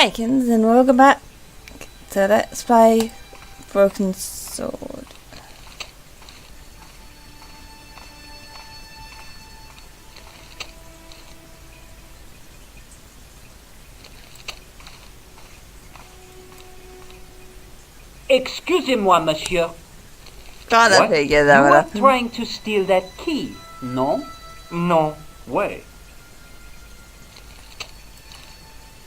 Hi kids, and welcome back to Let's Play Broken Sword. Excusez-moi, monsieur. Can't What? figure You that are one. trying to steal that key, no? No way.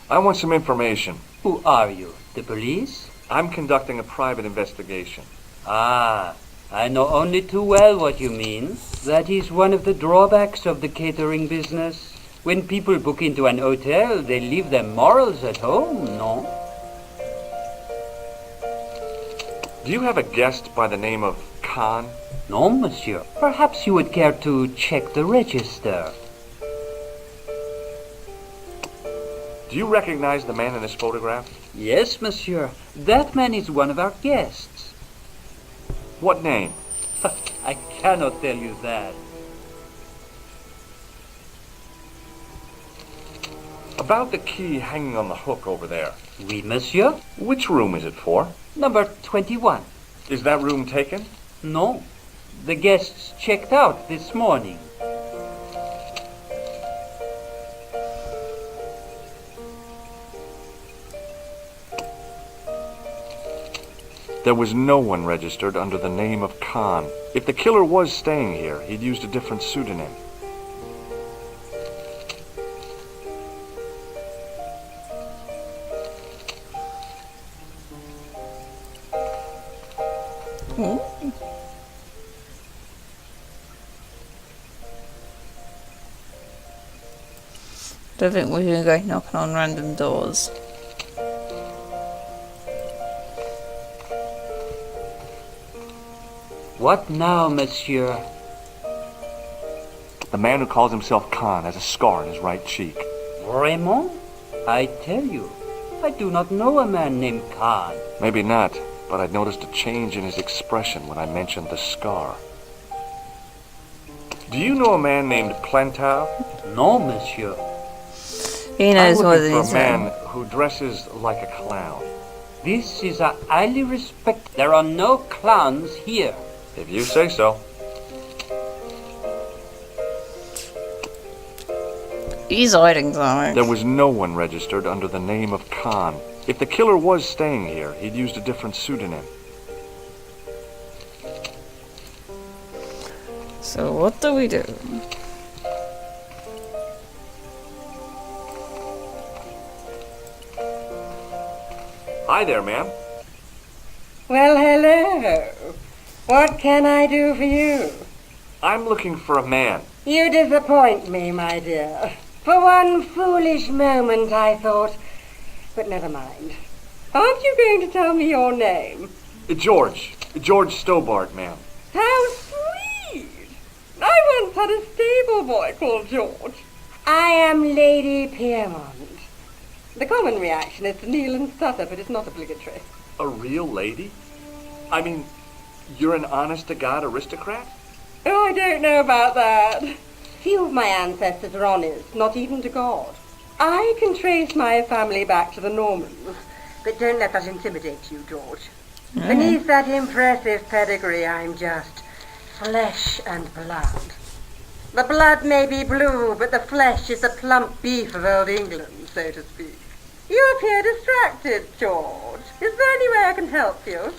I want some information. Who are you? The police? I'm conducting a private investigation. Ah, I know only too well what you mean. That is one of the drawbacks of the catering business. When people book into an hotel, they leave their morals at home, no? Do you have a guest by the name of Khan? No, monsieur. Perhaps you would care to check the register. Do you recognize the man in this photograph? Yes, monsieur. That man is one of our guests. What name? I cannot tell you that. About the key hanging on the hook over there. Oui, monsieur. Which room is it for? Number 21. Is that room taken? No. The guests checked out this morning. There was no one registered under the name of Khan. If the killer was staying here, he'd used a different pseudonym. Don't think we're gonna go knocking on random doors. What now, monsieur? The man who calls himself Khan has a scar on his right cheek. Vraiment? I tell you, I do not know a man named Khan. Maybe not, but I'd noticed a change in his expression when I mentioned the scar. Do you know a man named Plantar? No, monsieur. He knows I'm more looking than for he's a man who dresses like a clown. This is a highly respect. There are no clowns here. If you say so. He's hiding something. There was no one registered under the name of Khan. If the killer was staying here, he'd used a different pseudonym. So what do we do? Hi there, ma'am. Well, hello. What can I do for you? I'm looking for a man. You disappoint me, my dear. For one foolish moment I thought, but never mind. Aren't you going to tell me your name? George Stobart, ma'am. How sweet! I once had a stable boy called George. I am Lady Piermont. The common reaction is to kneel and stutter, but it's not obligatory. A real lady? I mean, you're an honest-to-God aristocrat? Oh, I don't know about that. Few of my ancestors are honest, not even to God. I can trace my family back to the Normans, but don't let that intimidate you, George. Beneath that impressive pedigree, I'm just flesh and blood. The blood may be blue, but the flesh is the plump beef of old England, so to speak. You appear distracted, George. Is there any way I can help you?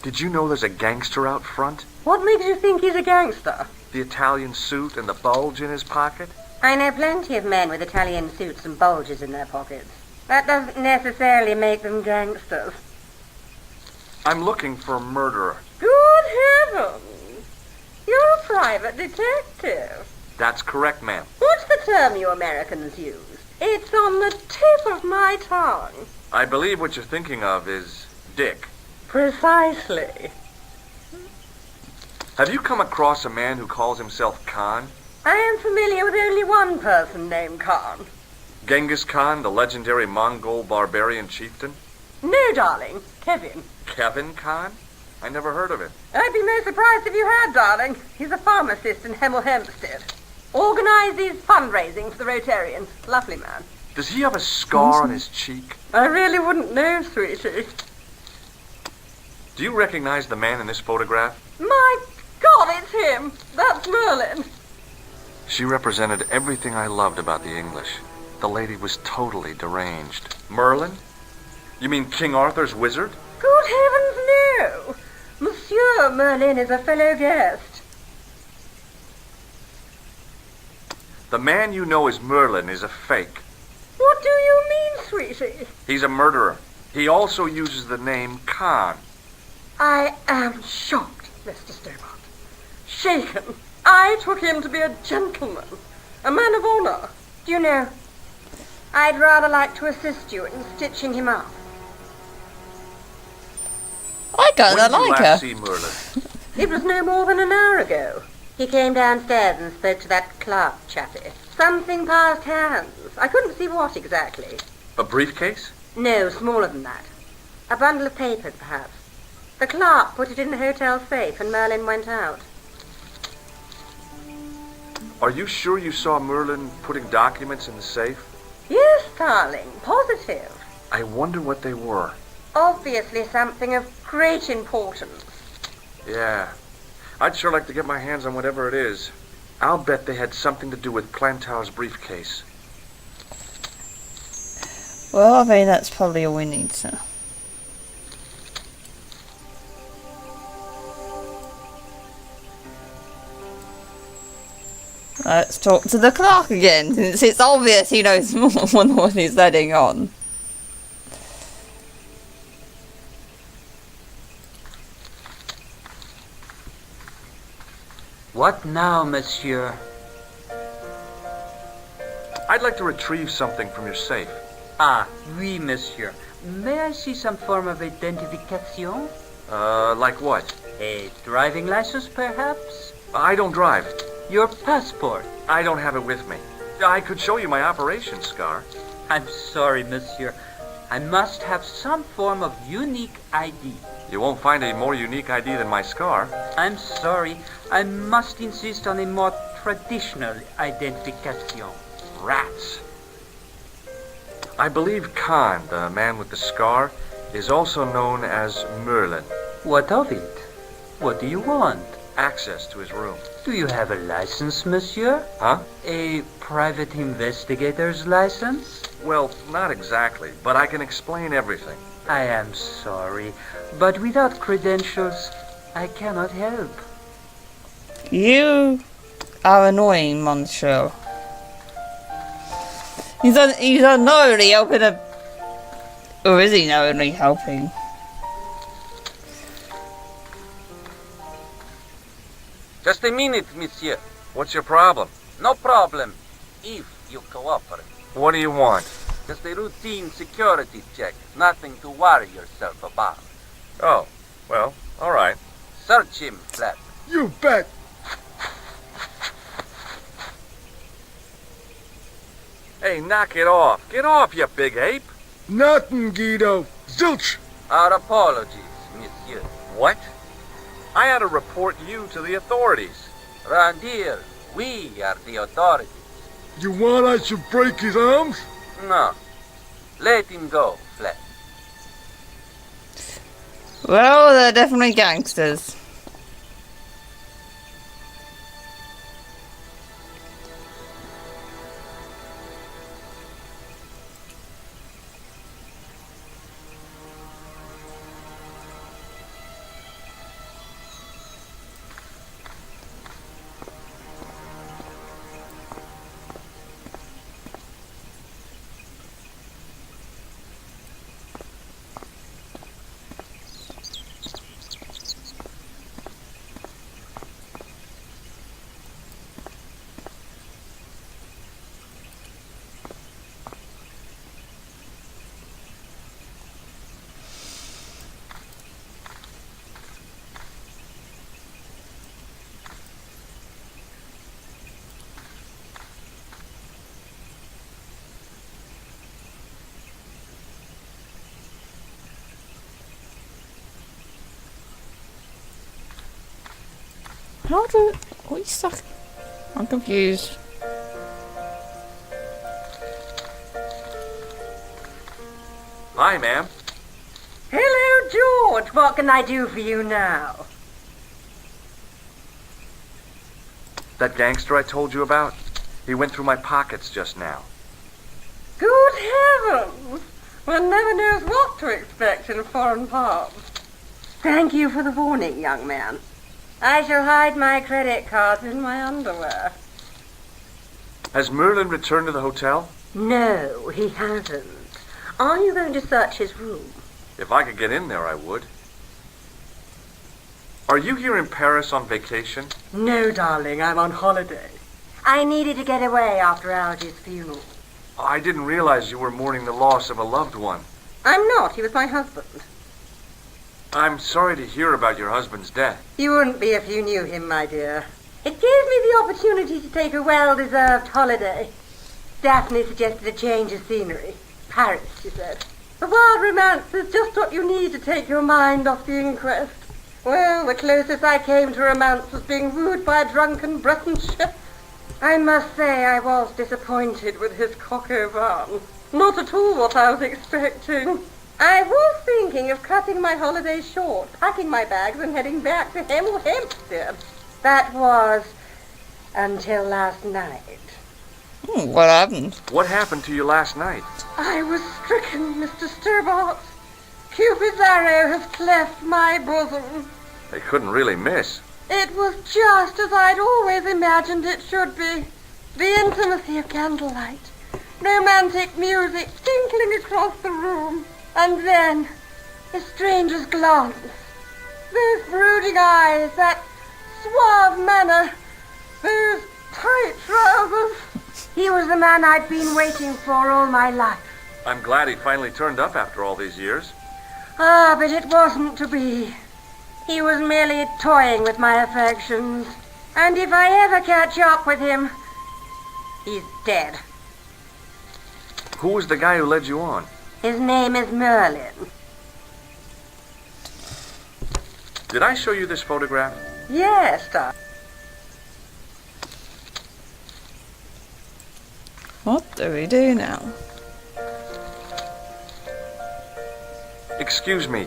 Did you know there's a gangster out front? What makes you think he's a gangster? The Italian suit and the bulge in his pocket? I know plenty of men with Italian suits and bulges in their pockets. That doesn't necessarily make them gangsters. I'm looking for a murderer. Good heavens! You're a private detective. That's correct, ma'am. What's the term you Americans use? It's on the tip of my tongue. I believe what you're thinking of is Dick. Precisely. Have you come across a man who calls himself Khan? I am familiar with only one person named Khan. Genghis Khan, the legendary Mongol barbarian chieftain? No, darling. Kevin. Kevin Khan? I never heard of him. I'd be most surprised if you had, darling. He's a pharmacist in Hemel Hempstead. Organises fundraising for the Rotarians. Lovely man. Does he have a scar on his cheek? I really wouldn't know, sweetie. Do you recognize the man in this photograph? My God, it's him. That's Merlin. She represented everything I loved about the English. The lady was totally deranged. Merlin? You mean King Arthur's wizard? Good heavens, no. Monsieur Merlin is a fellow guest. The man you know as Merlin is a fake. What do you mean, sweetie? He's a murderer. He also uses the name Khan. I am shocked, Mr. Stobart. Shaken. I took him to be a gentleman, a man of honor. Do you know, I'd rather like to assist you in stitching him up. I kinda When did you like last her. see Merlin? It was no more than an hour ago. He came downstairs and spoke to that clerk chappie. Something passed hands. I couldn't see what exactly. A briefcase? No, smaller than that. A bundle of papers, perhaps. The clerk put it in the hotel safe and Merlin went out. Are you sure you saw Merlin putting documents in the safe? Yes, darling, positive. I wonder what they were. Obviously something of great importance. Yeah. I'd sure like to get my hands on whatever it is. I'll bet they had something to do with Plantar's briefcase. Well, I think that's probably all we need to know. Let's talk to the clerk again, since it's obvious he knows more than what he's letting on. What now, monsieur? I'd like to retrieve something from your safe. Ah, oui, monsieur. May I see some form of identification? Like what? A driving license, perhaps? I don't drive. Your passport? I don't have it with me. I could show you my operation scar. I'm sorry, monsieur. I must have some form of unique ID. You won't find a more unique ID than my scar. I'm sorry. I must insist on a more traditional identification. Rats. I believe Khan, the man with the scar, is also known as Merlin. What of it? What do you want? Access to his room. Do you have a license, monsieur? Huh? A private investigator's license? Well, not exactly, but I can explain everything. I am sorry, but without credentials, I cannot help. You are annoying, monsieur. He's unknowingly helping a... Or is he knowingly helping? Just a minute, monsieur. What's your problem? No problem, if you cooperate. What do you want? Just a routine security check. Nothing to worry yourself about. Oh, well, all right. Search him, Flap. You bet. Hey, knock it off. Get off, you big ape. Nothing, Guido. Zilch. Our apologies, monsieur. What? I had to report you to the authorities. Round here, we are the authorities. You want I should break his arms? No. Let him go, Flap. Well, they're definitely gangsters. How do... What are you stuck? I'm confused. Hi, ma'am. Hello, George. What can I do for you now? That gangster I told you about? He went through my pockets just now. Good heavens! One never knows what to expect in foreign parts. Thank you for the warning, young man. I shall hide my credit cards in my underwear. Has Merlin returned to the hotel? No, he hasn't. Are you going to search his room? If I could get in there, I would. Are you here in Paris on vacation? No, darling, I'm on holiday. I needed to get away after Algy's funeral. I didn't realize you were mourning the loss of a loved one. I'm not. He was my husband. I'm sorry to hear about your husband's death. You wouldn't be if you knew him, my dear. It gave me the opportunity to take a well-deserved holiday. Daphne suggested a change of scenery. Paris, she said. The wild romance is just what you need to take your mind off the inquest. Well, the closest I came to romance was being wooed by a drunken Breton chef. I must say I was disappointed with his coq au vin. Not at all what I was expecting. I was thinking of cutting my holiday short, packing my bags and heading back to Hempstead. That was until last night. What happened? What happened to you last night? I was stricken, Mr. Stobart. Cupid's arrow has cleft my bosom. They couldn't really miss. It was just as I'd always imagined it should be. The intimacy of candlelight, romantic music tinkling across the room, and then a stranger's glance. Those brooding eyes, that suave manner, those tight trousers. He was the man I'd been waiting for all my life. I'm glad he finally turned up after all these years. Ah, but it wasn't to be. He was merely toying with my affections. And if I ever catch up with him, he's dead. Who was the guy who led you on? His name is Merlin. Did I show you this photograph? Yes, darling. What do we do now? Excuse me,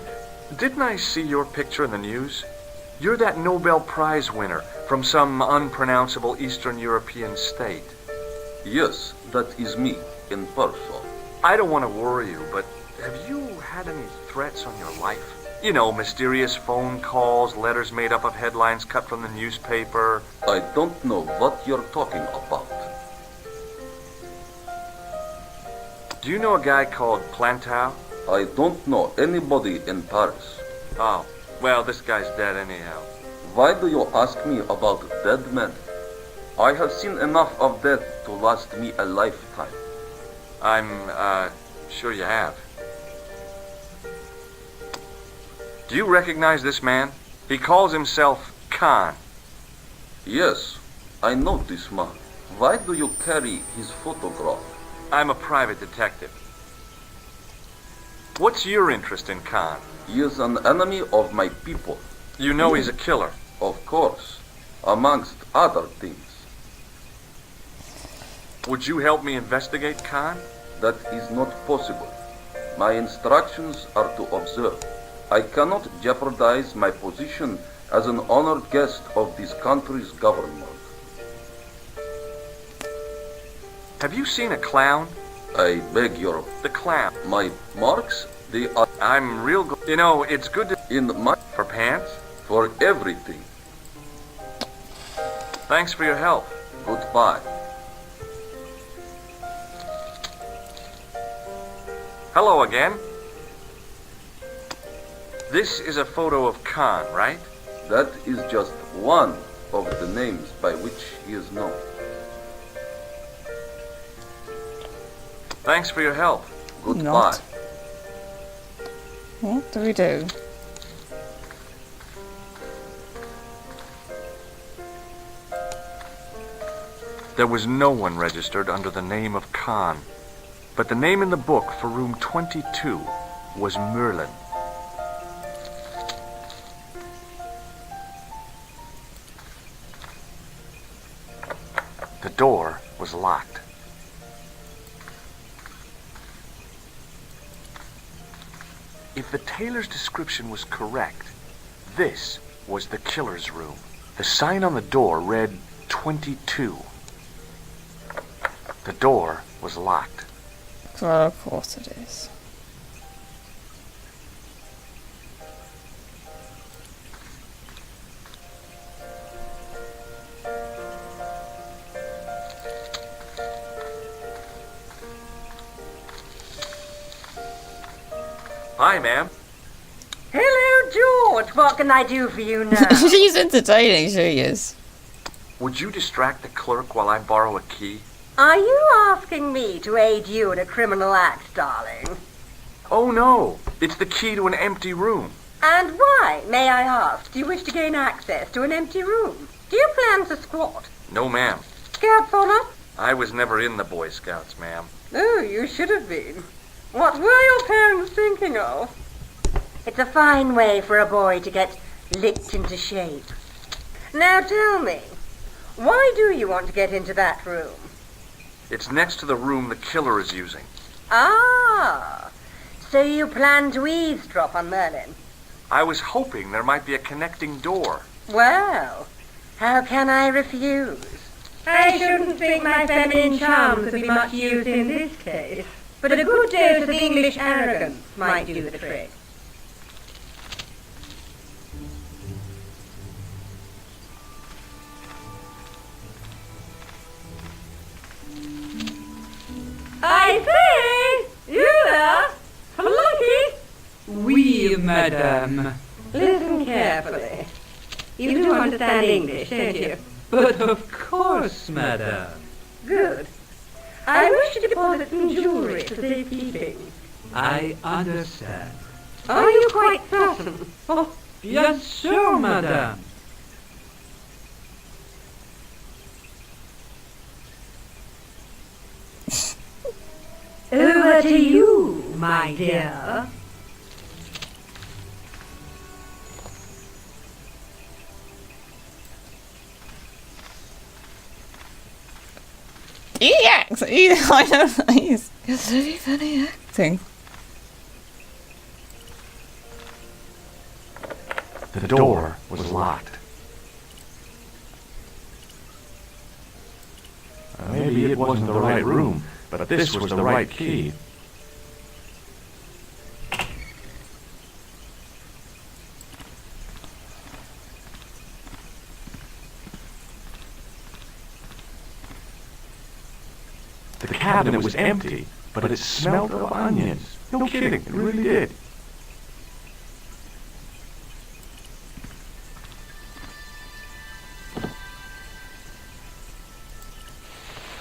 didn't I see your picture in the news? You're that Nobel Prize winner from some unpronounceable Eastern European state. Yes, that is me, in person. I don't want to worry you, but have you had any threats on your life? You know, mysterious phone calls, letters made up of headlines cut from the newspaper. I don't know what you're talking about. Do you know a guy called Plantow? I don't know anybody in Paris. Oh, well, this guy's dead anyhow. Why do you ask me about dead men? I have seen enough of death to last me a lifetime. I'm, sure you have. Do you recognize this man? He calls himself Khan. Yes, I know this man. Why do you carry his photograph? I'm a private detective. What's your interest in Khan? He is an enemy of my people. You know he's a killer. Of course, amongst other things. Would you help me investigate Khan? That is not possible. My instructions are to observe. I cannot jeopardize my position as an honored guest of this country's government. Have you seen a clown? I beg your... The clown. My marks, they are I'm real You know, it's good to... in my... For pants? for everything. Thanks for your help. Goodbye. Hello again. This is a photo of Khan, right? That is just one of the names by which he is known. Thanks for your help. Goodbye. Not. What do we do? There was no one registered under the name of Khan, but the name in the book for room 22 was Merlin. The door was locked. If the tailor's description was correct, this was the killer's room. The sign on the door read 22. The door was locked. Well, of course it is. Hi, ma'am. Hello, George. What can I do for you now? She's entertaining, she is. Would you distract the clerk while I borrow a key? Are you asking me to aid you in a criminal act, darling? Oh, no. It's the key to an empty room. And why, may I ask, do you wish to gain access to an empty room? Do you plan to squat? No, ma'am. Scouts honor? I was never in the Boy Scouts, ma'am. Oh, you should have been. What were your parents thinking of? It's a fine way for a boy to get licked into shape. Now tell me, why do you want to get into that room? It's next to the room the killer is using. Ah, so you plan to eavesdrop on Merlin? I was hoping there might be a connecting door. Well, how can I refuse? I shouldn't think my feminine charms would be much use in this case, but a good dose of English arrogance might do the trick. I say! You there? Fluffy? Oui, madame. Listen carefully. You do understand English, don't you? But of course, madame. Good. I wish to deposit some jewelry for safekeeping. I understand. Are you quite certain? Oh, bien sûr, madame. Over to you, my dear. He acts. I don't know. He's really funny acting. The door was locked. Maybe it wasn't the right room, but this was the right key. The cabinet was empty, but it smelled of onions. No kidding, it really did.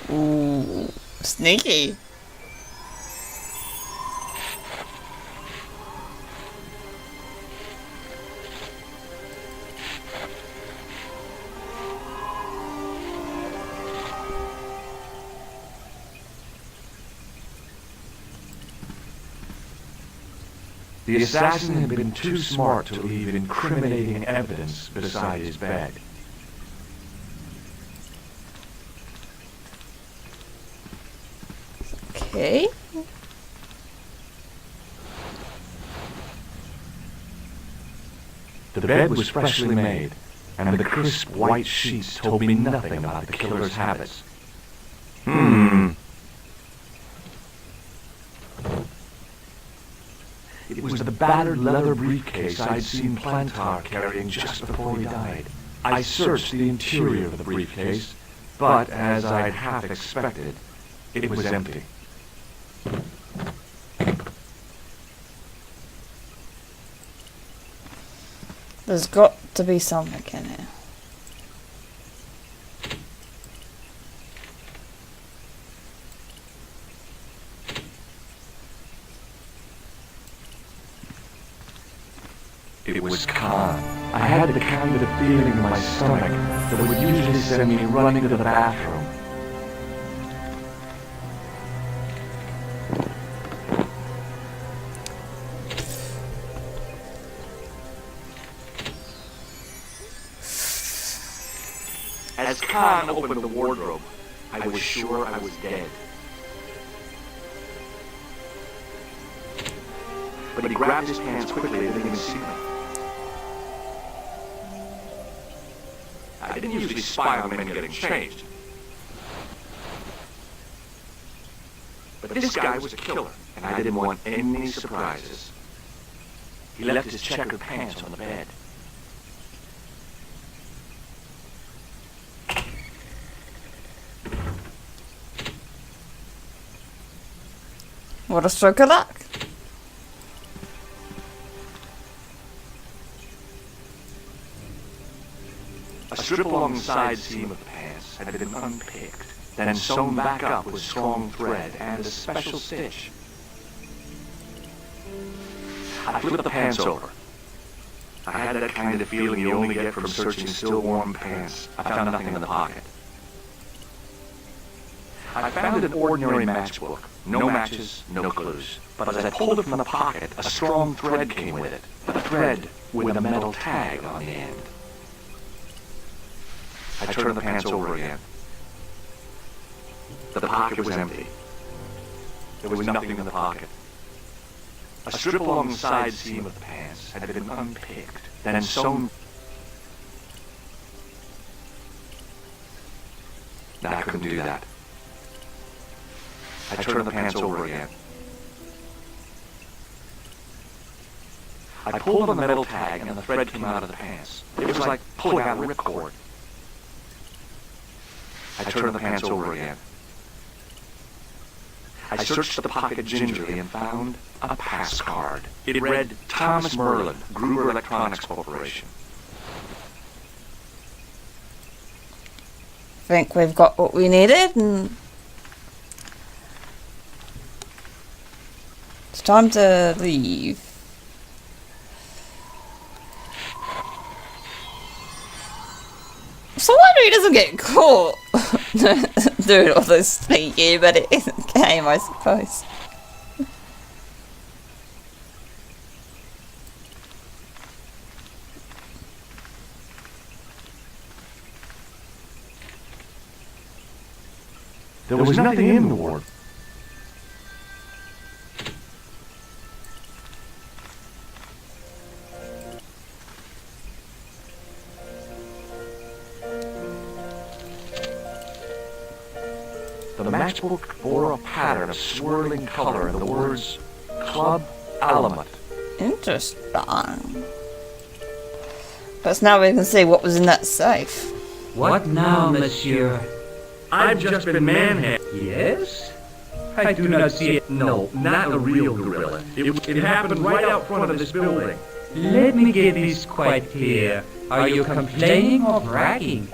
Ooh, sneaky. The assassin had been too smart to leave incriminating evidence beside his bed. Okay. The bed was freshly made, and the crisp white sheets told me nothing about the killer's habits. It was the battered leather briefcase I'd seen Plantar carrying just before he died. I searched the interior of the briefcase, but as I'd half expected, it was empty. There's got to be something in here. It was Khan. I had the kind of feeling in my stomach that would usually send me running to the bathroom. As Khan opened the wardrobe, I was sure I was dead. but he grabbed his pants quickly and didn't even see me. I didn't usually spy on men getting changed. But this guy was a killer, and I didn't want any surprises. He left his checkered pants on the bed. What a stroke of luck. A strip along the side seam of the pants had been unpicked, then sewn back up with strong thread and a special stitch. I flipped the pants over. I had that kind of feeling you only get from searching still warm pants. I found nothing in the pocket. I found an ordinary matchbook. No matches, no clues. But as I pulled it from the pocket, a strong thread came with it. A thread with a metal tag on the end. I turned the pants over again. The pocket was empty. There was nothing in the pocket. A strip along the side seam of the pants had been unpicked, then sewn. No, I couldn't do that. I turned the pants over again. I pulled on the metal tag and the thread came out of the pants. It was like pulling out a ripcord. I turned the pants over again. I searched the pocket gingerly and found a pass card. It read, Thomas Merlin, Gruber Electronics Corporation. Think we've got what we needed, and it's time to leave. So wonder he doesn't get caught doing all this sneaky, but it is a game, I suppose. There was nothing in the ward. The matchbook bore a pattern of swirling color and the words Club Alamut. Interesting. But now we can see what was in that safe. What now, monsieur? I've just been manhandled. Yes? I do not see it. No, not a real gorilla. It happened right out front of this building. Let me get this quite clear. Are you complaining or bragging?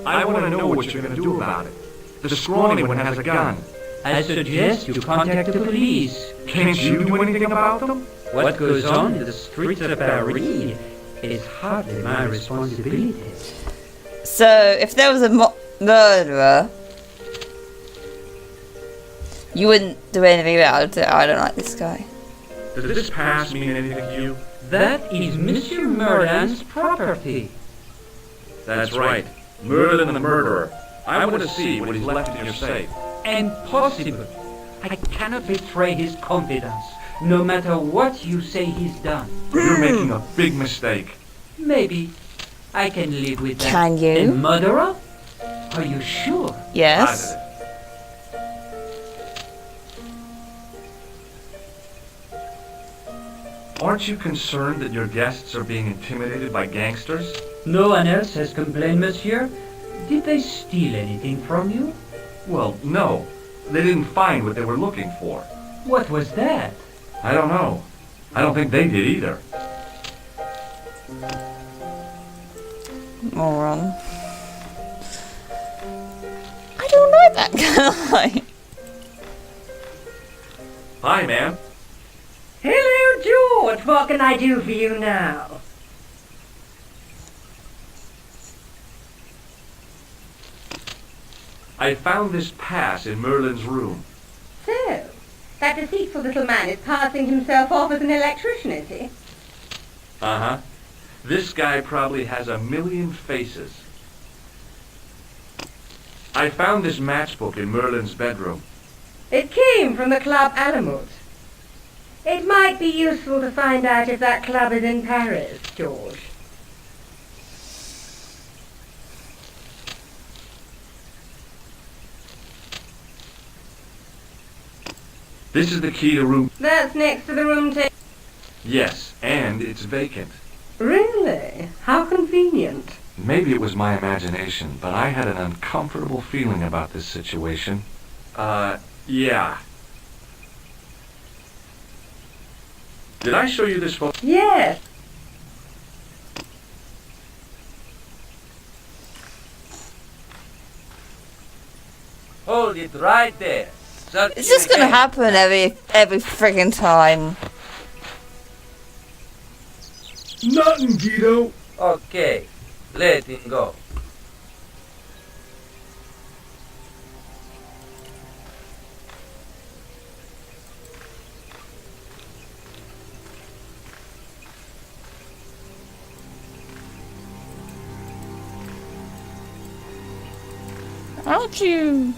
I want to know what you're going to do about it. The scrawny one has a gun. I suggest you contact the police. Can't you do anything about them? What goes on in the streets of Paris is hardly my responsibility. So, if there was a murderer, you wouldn't do anything about it. I don't like this guy. Does this pass mean anything to you? That is Monsieur Merlin's property. That's right. Merlin the murderer. I want to see what he's left in your safe. Impossible. I cannot betray his confidence, no matter what you say he's done. You're making a big mistake. Maybe. I can live with that. Can you? A murderer? Are you sure? Yes. Positive. Aren't you concerned that your guests are being intimidated by gangsters? No one else has complained, monsieur. Did they steal anything from you? Well, no. They didn't find what they were looking for. What was that? I don't know. I don't think they did either. Moron. I don't like that guy. Hi, ma'am. Hello, George. What can I do for you now? I found this pass in Merlin's room. So, that deceitful little man is passing himself off as an electrician, is he? Uh-huh. This guy probably has a million faces. I found this matchbook in Merlin's bedroom. It came from the Club Alamut. It might be useful to find out if that club is in Paris, George. This is the key to room... That's next to the room table. Yes, and it's vacant. Really? How convenient. Maybe it was my imagination, but I had an uncomfortable feeling about this situation. Yeah. Did I show you this photo? Yes. Hold it right there. Search It's just gonna again. happen every friggin' time. Nothing, Guido. Okay, let him go. How'd you...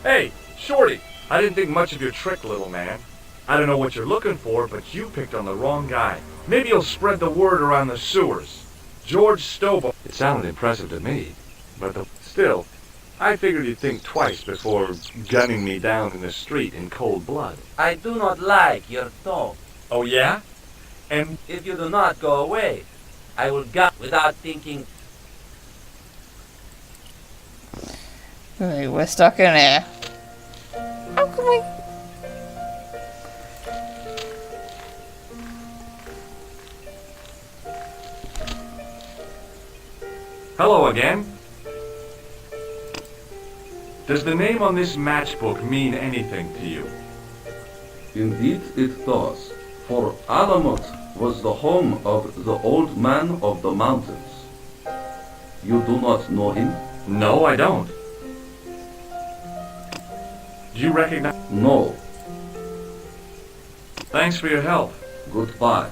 Hey, Shorty! I didn't think much of your trick, little man. I don't know what you're looking for, but you picked on the wrong guy. Maybe you'll spread the word around the sewers. George Stobo... It sounded impressive to me, but still, I figured you'd think twice before gunning me down in the street in cold blood. I do not like your tone. Oh yeah? And If you do not go away, I will gun without thinking. Wait, we're stuck in here. How can we... hello again. Does the name on this matchbook mean anything to you? Indeed it does, for Alamut was the home of the old man of the mountains. You do not know him? No, I don't. Do you recognize... No. Thanks for your help. Goodbye.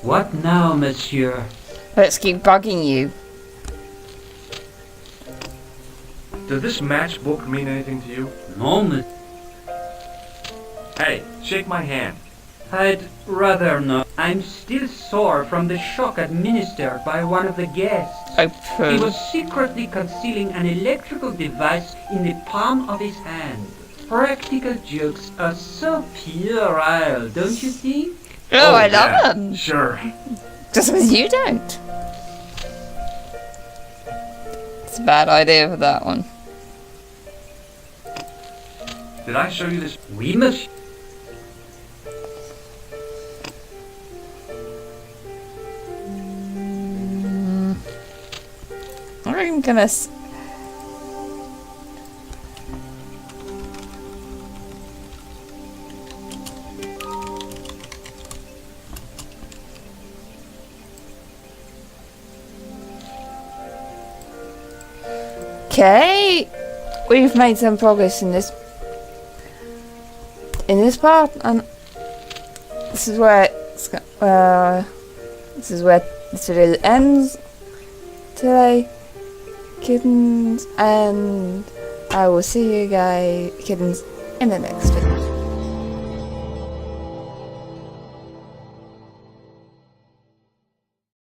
What now, monsieur? Let's keep bugging you. Does this matchbook mean anything to you? No, monsieur. Hey, shake my hand. I'd rather not. I'm still sore from the shock administered by one of the guests. Oh, He poo. was secretly concealing an electrical device in the palm of his hand. Practical jokes are so puerile, don't you think? Oh, I yeah, love them. Sure. Just because you don't. It's a bad idea for that one. Did I show you this? Oui, monsieur. I'm gonna... Okay, we've made some progress in this part, and this is where this is where this video ends today, kittens, and I will see you guys, kittens, in the next video.